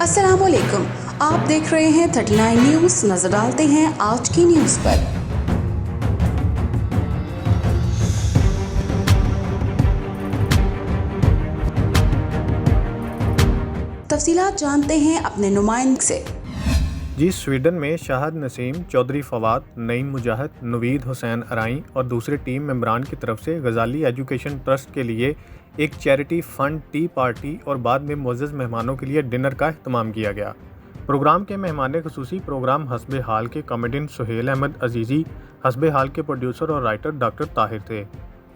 السلام علیکم، آپ دیکھ رہے ہیں 39 نیوز۔ نظر ڈالتے ہیں آج کی نیوز پر۔ تفصیلات جانتے ہیں اپنے نمائندے سے۔ سویڈن میں شاہد نسیم، چودھری فواد، نعیم مجاہد، نوید حسین ارائیں اور دوسرے ٹیم ممبران کی طرف سے غزالی ایجوکیشن ٹرسٹ کے لیے ایک چیریٹی فنڈ ٹی پارٹی اور بعد میں معزز مہمانوں کے لیے ڈنر کا اہتمام کیا گیا۔ پروگرام کے مہمان خصوصی پروگرام حسب حال کے کامیڈین سہیل احمد عزیزی، حسب حال کے پروڈیوسر اور رائٹر ڈاکٹر طاہر تھے۔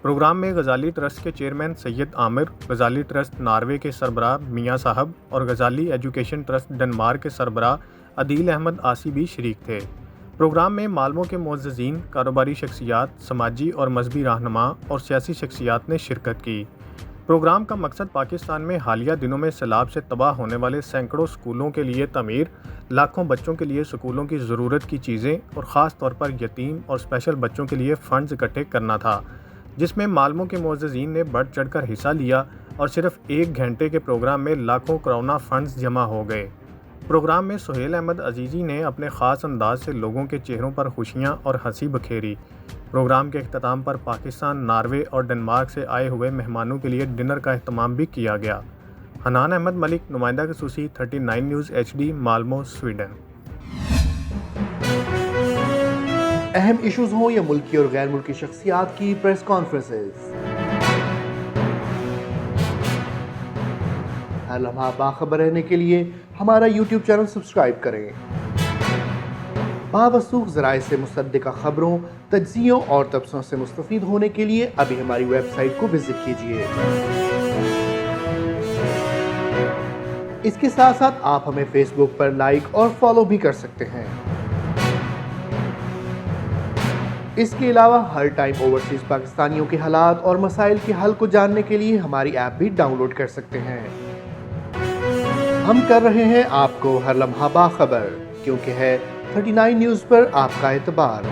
پروگرام میں غزالی ٹرسٹ کے چیئرمین سید عامر، غزالی ٹرسٹ ناروے کے سربراہ میاں صاحب اور غزالی ایجوکیشن ٹرسٹ ڈنمارک کے سربراہ عدیل احمد آسی بھی شریک تھے۔ پروگرام میں معلموں کے معززین، کاروباری شخصیات، سماجی اور مذہبی رہنما اور سیاسی شخصیات نے شرکت کی۔ پروگرام کا مقصد پاکستان میں حالیہ دنوں میں سیلاب سے تباہ ہونے والے سینکڑوں سکولوں کے لیے تعمیر، لاکھوں بچوں کے لیے سکولوں کی ضرورت کی چیزیں اور خاص طور پر یتیم اور اسپیشل بچوں کے لیے فنڈز اکٹھے کرنا تھا، جس میں معلموں کے معززین نے بڑھ چڑھ کر حصہ لیا اور صرف 1 گھنٹے کے پروگرام میں لاکھوں کروڑہ فنڈز جمع ہو گئے۔ پروگرام میں سہیل احمد عزیزی نے اپنے خاص انداز سے لوگوں کے چہروں پر خوشیاں اور ہنسی بکھیری۔ پروگرام کے اختتام پر پاکستان، ناروے اور ڈنمارک سے آئے ہوئے مہمانوں کے لیے ڈنر کا اہتمام بھی کیا گیا۔ حنان احمد ملک، نمائندہ خصوصی 39 نیوز HD، مالمو، سویڈن۔ اہم ایشوز ہوں یا ملکی اور غیر ملکی شخصیات کی پریس کانفرنسز، ہر لمحہ باخبر رہنے کے لیے ہمارا YouTube چینل سبسکرائب کریں۔ باوثوق ذرائع سے مصدقہ خبروں، تجزیوں اور تبصروں سے مستفید ہونے کے لیے ابھی ہماری ویب سائٹ کو وزٹ کیجیے۔ اس کے ساتھ ساتھ آپ ہمیں فیس بک پر لائک اور فالو بھی کر سکتے ہیں۔ اس کے علاوہ ہر ٹائم اوورسیز پاکستانیوں کے حالات اور مسائل کے حل کو جاننے کے لیے ہماری ایپ بھی ڈاؤن لوڈ کر سکتے ہیں۔ ہم کر رہے ہیں آپ کو ہر لمحہ باخبر، کیونکہ ہے 39 نیوز پر آپ کا اعتبار۔